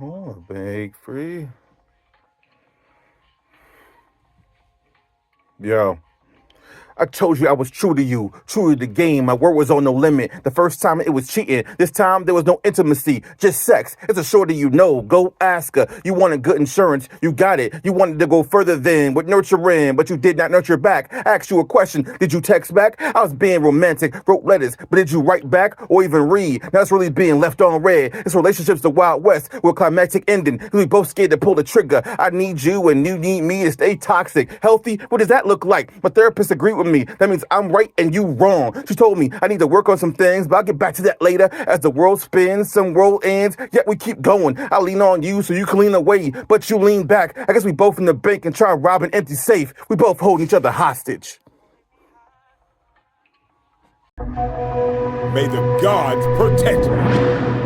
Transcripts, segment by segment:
Oh, big free. Yo. I told you I was true to you, true to the game. My word was on no limit. The first time it was cheating. This time there was no intimacy, just sex. It's a shorty you know. Go ask her. You wanted good insurance. You got it. You wanted to go further than with nurturing, but you did not nurture back. Asked you a question. Did you text back? I was being romantic. Wrote letters, but did you write back or even read? Now it's really being left on red. This relationship's the Wild West with climactic ending. We both scared to pull the trigger. I need you and you need me to stay toxic. Healthy? What does that look like? My therapist agreed with me. That means I'm right and you wrong. She told me I need to work on some things, but I'll get back to that later. As the world spins, some world ends, yet we keep going. I lean on you so you can lean away, but you lean back. I guess we both in the bank and try to rob an empty safe. We both holding each other hostage. May the gods protect me.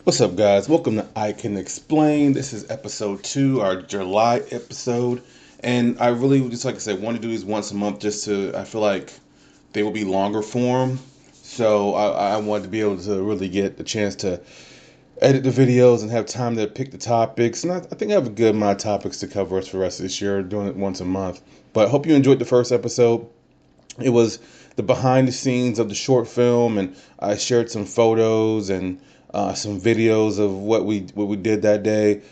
What's up, guys? Welcome to I Can Explain. This is episode 2, our July episode. And I really, just like I said, want to do these once a month I feel like they will be longer form. So I wanted to be able to really get the chance to edit the videos and have time to pick the topics. And I think I have a good amount of topics to cover us for the rest of this year, doing it once a month. But I hope you enjoyed the first episode. It was the behind the scenes of the short film, and I shared some photos and some videos of what we did that day.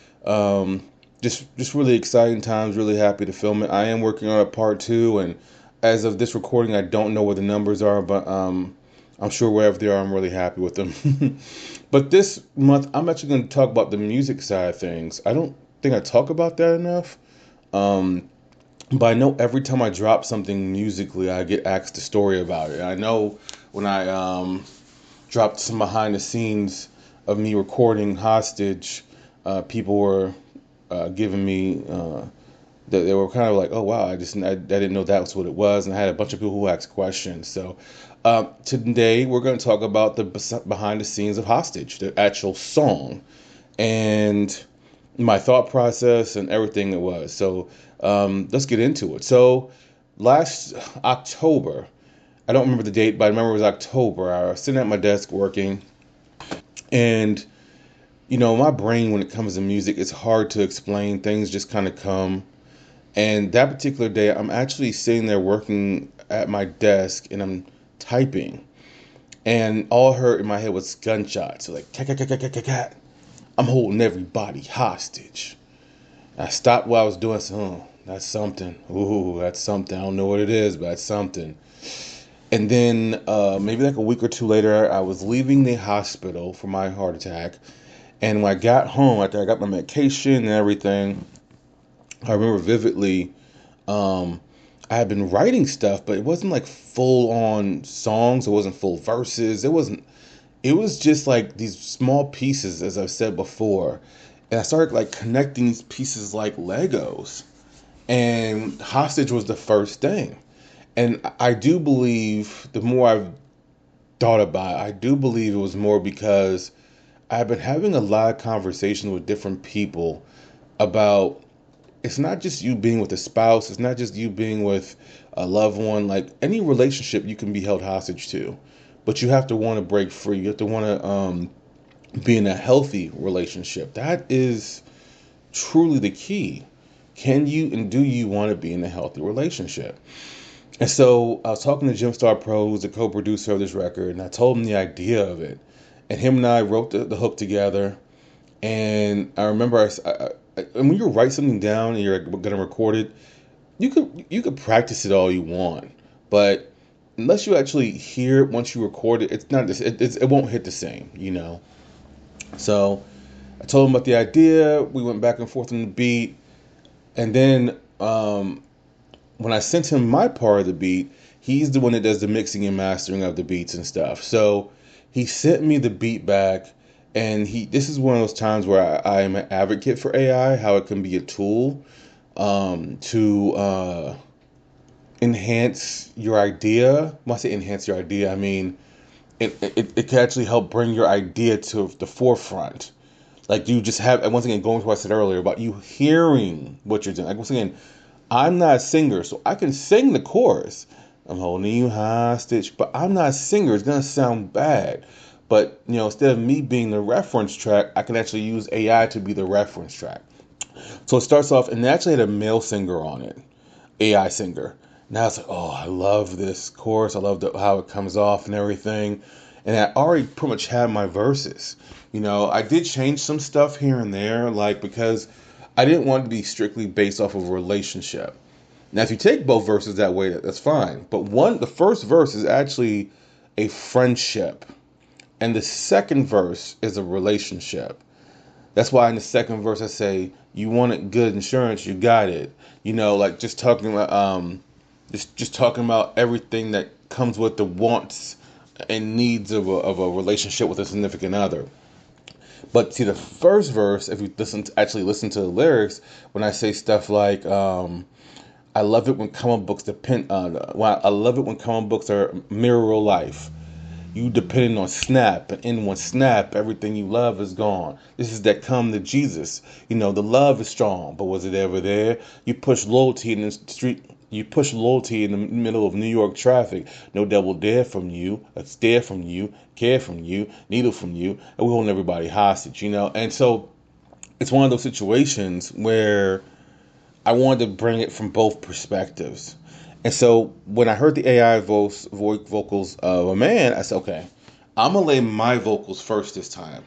Just really exciting times. Really happy to film it. I am working on a part 2, and as of this recording, I don't know what the numbers are, but I'm sure wherever they are, I'm really happy with them. But this month, I'm actually going to talk about the music side of things. I don't think I talk about that enough. Um, but I know every time I drop something musically, I get asked a story about it. I know when I dropped some behind the scenes of me recording Hostage, people were giving me they were kind of like, oh wow, I didn't know that was what it was, and I had a bunch of people who asked questions. So today we're going to talk about the behind the scenes of Hostage, the actual song, and my thought process and everything it was. So let's get into it. So last October, I don't remember the date, but I remember it was October. I was sitting at my desk working, and my brain when it comes to music, it's hard to explain. Things just kind of come. And that particular day, I'm actually sitting there working at my desk, and I'm typing, and all I heard in my head was gunshots. So like, cat, cat, cat, cat, cat, cat, cat. I'm holding everybody hostage. I stopped what I was doing. I said, oh, that's something. Ooh, that's something. I don't know what it is, but that's something. And then maybe like a week or two later, I was leaving the hospital for my heart attack. And when I got home, after I got my medication and everything, I remember vividly I had been writing stuff, but it wasn't like full on songs. It wasn't full verses. It was just like these small pieces, as I've said before. And I started like connecting these pieces like Legos. And Hostage was the first thing. And I do believe, the more I've thought about it, I do believe it was more because I've been having a lot of conversations with different people about, it's not just you being with a spouse, it's not just you being with a loved one. Like any relationship you can be held hostage to, but you have to want to break free. You have to want to be in a healthy relationship. That is truly the key. Can you and do you want to be in a healthy relationship? And so I was talking to Jim Star Pro, who's the co-producer of this record, and I told him the idea of it. And him and I wrote the hook together. And I remember, and when you write something down and you're going to record it, you could practice it all you want, but unless you actually hear it once you record it, it's not this. It won't hit the same. So I told him about the idea. We went back and forth on the beat, and then when I sent him my part of the beat, he's the one that does the mixing and mastering of the beats and stuff. So he sent me the beat back, and this is one of those times where I am an advocate for AI, how it can be a tool to enhance your idea. When I say enhance your idea, I mean it can actually help bring your idea to the forefront. Like you just have, and once again, going to what I said earlier about you hearing what you're doing. Like once again, I'm not a singer, so I can sing the chorus, I'm holding you hostage. But I'm not a singer. It's going to sound bad. But, instead of me being the reference track, I can actually use AI to be the reference track. So it starts off, and they actually had a male singer on it, AI singer. Now it's like, oh, I love this chorus. I love how it comes off and everything. And I already pretty much had my verses. I did change some stuff here and there, like because I didn't want it to be strictly based off of a relationship. Now, if you take both verses that way, that's fine. But the first verse is actually a friendship, and the second verse is a relationship. That's why in the second verse I say, "You wanted good insurance, you got it." Like just talking about just talking about everything that comes with the wants and needs of a relationship with a significant other. But see, the first verse, if you actually listen to the lyrics, when I say stuff like, "I love it when comic books depend on," I love it when comic books are mirror real life. You depending on Snap, and in one snap, everything you love is gone. This is that come to Jesus. The love is strong, but was it ever there? You push loyalty in the street. You push loyalty in the middle of New York traffic. No double dare from you, a stare from you, care from you, needle from you, and we holding everybody hostage. And so it's one of those situations where I wanted to bring it from both perspectives. And so when I heard the AI vocals of a man, I said, okay, I'm going to lay my vocals first this time.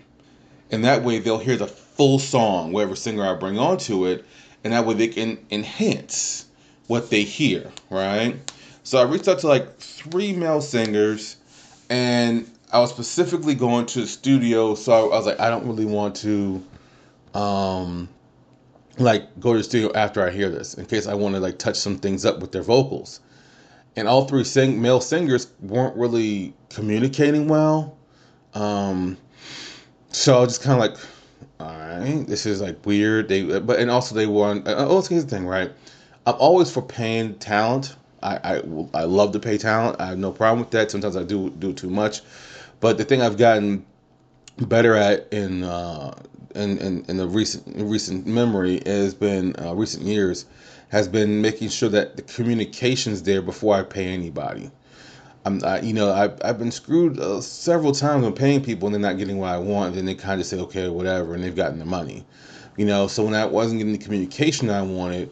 And that way they'll hear the full song, whatever singer I bring onto it. And that way they can enhance what they hear, right? So I reached out to like 3 male singers. And I was specifically going to the studio. So I was like, I don't really want to go to the studio after I hear this in case I want to touch some things up with their vocals. And all 3 male singers weren't really communicating well. So I was just kind of like, all right, this is weird. And also they want. Oh, here's the thing, right? I'm always for paying talent. I love to pay talent. I have no problem with that. Sometimes I do too much, but the thing I've gotten better at in the recent memory has been recent years has been making sure that the communication's there before I pay anybody. I've been screwed several times when paying people and they're not getting what I want, and then they kind of say okay, whatever, and they've gotten the money. So when I wasn't getting the communication I wanted,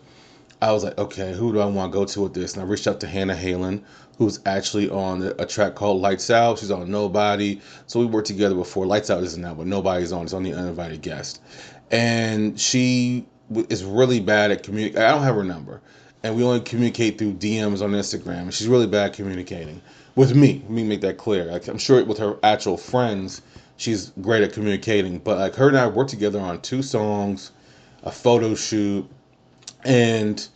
I was like, okay, who do I want to go to with this? And I reached out to Hannah Halen, who's actually on a track called Lights Out. She's on Nobody. So we worked together before. Lights Out isn't out, but Nobody's on. It's on the uninvited guest. And she is really bad at communicating. I don't have her number. And we only communicate through DMs on Instagram. And she's really bad at communicating with me. Let me make that clear. I'm sure with her actual friends, she's great at communicating. But her and I worked together on 2 songs, a photo shoot, and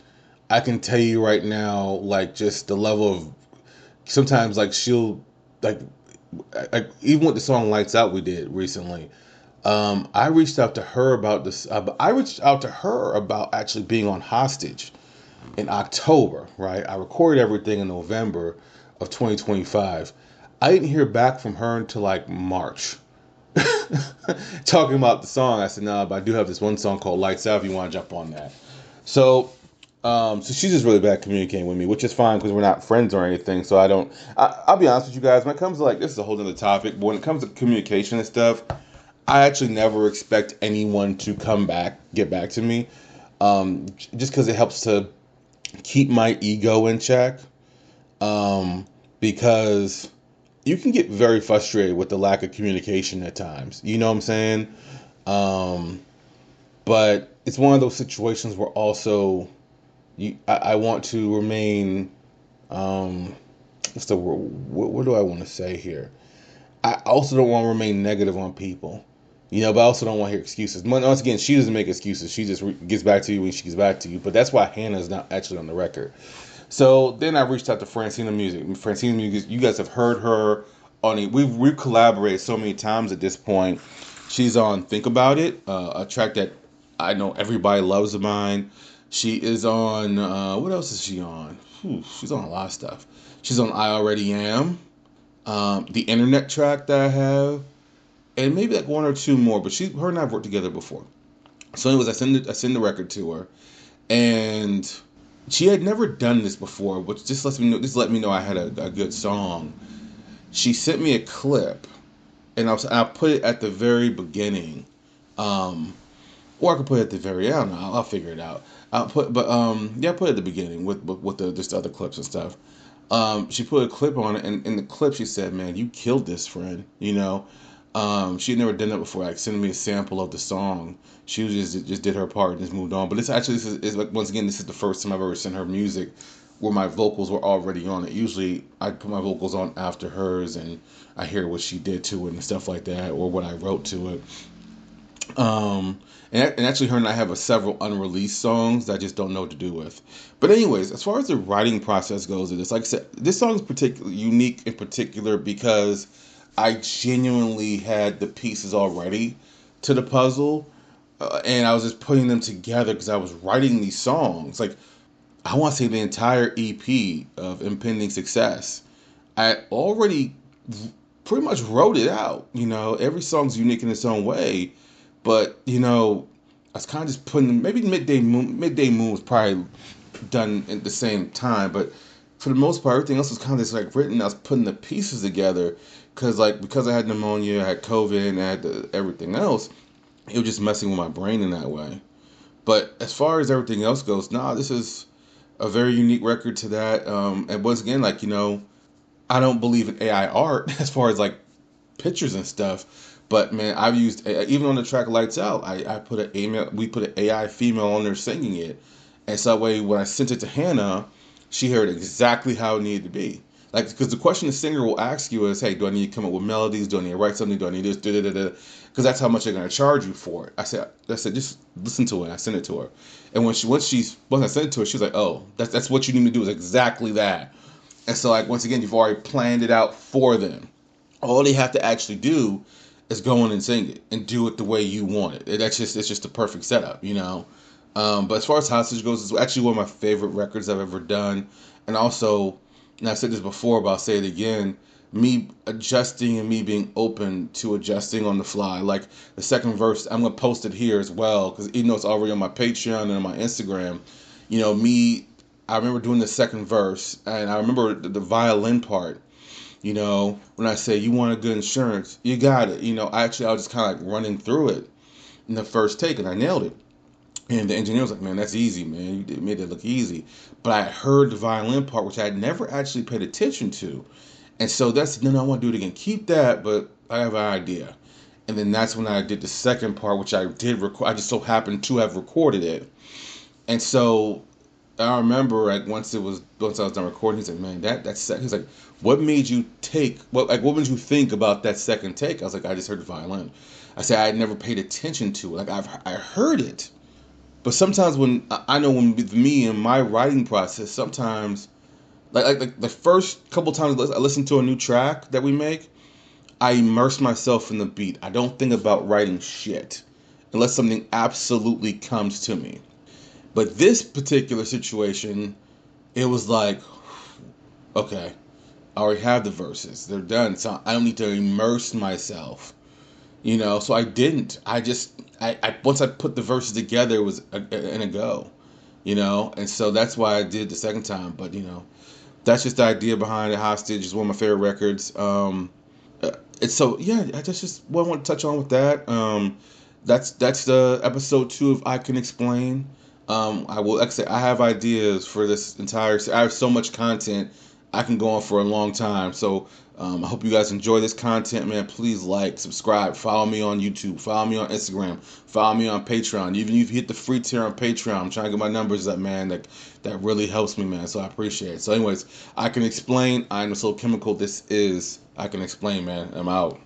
I can tell you right now, just the level of sometimes, she'll, like, even with the song Lights Out we did recently, I reached out to her about this. I reached out to her about actually being on Hostage in October, right? I recorded everything in November of 2025. I didn't hear back from her until March. Talking about the song, I said, no, but I do have this one song called Lights Out if you want to jump on that. So she's just really bad at communicating with me, which is fine because we're not friends or anything. So I'll be honest with you guys, when it comes to this is a whole other topic, but when it comes to communication and stuff, I actually never expect anyone to get back to me, just because it helps to keep my ego in check, because you can get very frustrated with the lack of communication at times. You know what I'm saying? But it's one of those situations where also I want to remain, what's the word? What do I want to say here? I also don't want to remain negative on people, but I also don't want to hear excuses. Once again, she doesn't make excuses. She just gets back to you when she gets back to you. But that's why Hannah's not actually on the record. So then I reached out to Francina Music. Francina Music, you guys have heard her we've collaborated so many times at this point. She's on Think About It, a track that I know everybody loves of mine. She is on, what else is she on? She's on a lot of stuff. She's on I Already Am, the Internet track that I have, and maybe 1 or 2 more, but her and I have worked together before. So anyways, I send the record to her, and She had never done this before, which just lets me know. Just let me know I had a good song. She sent me a clip, and I put it at the very beginning, um, or I could put it at the very. I don't know. I'll figure it out. Yeah, I put it at the beginning with the just other clips and stuff. She put a clip on it, and in the clip she said, "Man, you killed this, friend." She had never done that before. Like sending me a sample of the song. She was just did her part and just moved on. But this is like once again, this is the first time I've ever sent her music where my vocals were already on it. Usually I put my vocals on after hers, and I hear what she did to it and stuff like that, or what I wrote to it. And actually, her and I have several unreleased songs that I just don't know what to do with. But anyways, as far as the writing process goes, it is like I said, this song is particularly unique in particular because I genuinely had the pieces already to the puzzle, and I was just putting them together because I was writing these songs. Like I want to say the entire EP of Impending Success. I already pretty much wrote it out. Every song's unique in its own way, but I was kind of just putting maybe Midday Moon was probably done at the same time, but for the most part, everything else was kind of just like written. I was putting the pieces together because I had pneumonia, I had COVID, and I had everything else. It was just messing with my brain in that way. But as far as everything else goes, nah, this is a very unique record to that. And once again, like I don't believe in AI art as far as like pictures and stuff. But man, I've used even on the track "Lights Out." I put we put an AI female on there singing it, and so that way when I sent it to Hannah, she heard exactly how it needed to be. Like because the question the singer will ask you is, "Hey, do I need to come up with melodies? Do I need to write something? Do I need this? Da da da da." Because that's how much they're gonna charge you for it. I said, just listen to it. I sent it to her, and once I sent it to her, she's like, "Oh, that's what you need to do is exactly that." And so like once again, you've already planned it out for them. All they have to actually do is go in and sing it and do it the way you want it. It's just the perfect setup. But as far as Hostage goes, it's actually one of my favorite records I've ever done. And also, and I said this before, but I'll say it again, me adjusting and me being open to adjusting on the fly. Like the second verse, I'm gonna post it here as well because even though it's already on my Patreon and on my Instagram, me. I remember doing the second verse, and I remember the violin part. When I say you want a good insurance, you got it. I was just kind of like running through it in the first take, and I nailed it. And the engineer was like, "Man, that's easy, man. You made it look easy." But I heard the violin part, which I had never actually paid attention to, and so that's no, I want to do it again. Keep that, but I have an idea. And then that's when I did the second part, which I did record. I just so happened to have recorded it, and so I remember like once I was done recording, he's like, "Man, he's like, what made you what made you think about that second take?" I was like, "I just heard the violin." I said I had never paid attention to it. Like I heard it, but sometimes when I know when with me and my writing process, sometimes like the first couple times I listen to a new track that we make, I immerse myself in the beat. I don't think about writing shit unless something absolutely comes to me. But this particular situation, it was like, okay, I already have the verses. They're done. So I don't need to immerse myself. So I didn't. I once I put the verses together, it was in a go. And so that's why I did the second time. But that's just the idea behind it. Hostage is one of my favorite records. It's so yeah. I just what I want to touch on with that. That's the episode 2 of I Can Explain. I will like I say I have ideas for this entire. I have so much content I can go on for a long time. So I hope you guys enjoy this content, man. Please like, subscribe, follow me on YouTube, follow me on Instagram, follow me on Patreon. Even if you hit the free tier on Patreon, I'm trying to get my numbers up, man. That really helps me, man. So I appreciate it. So, anyways, I Can Explain. I'm so chemical. This is I Can Explain, man. I'm out.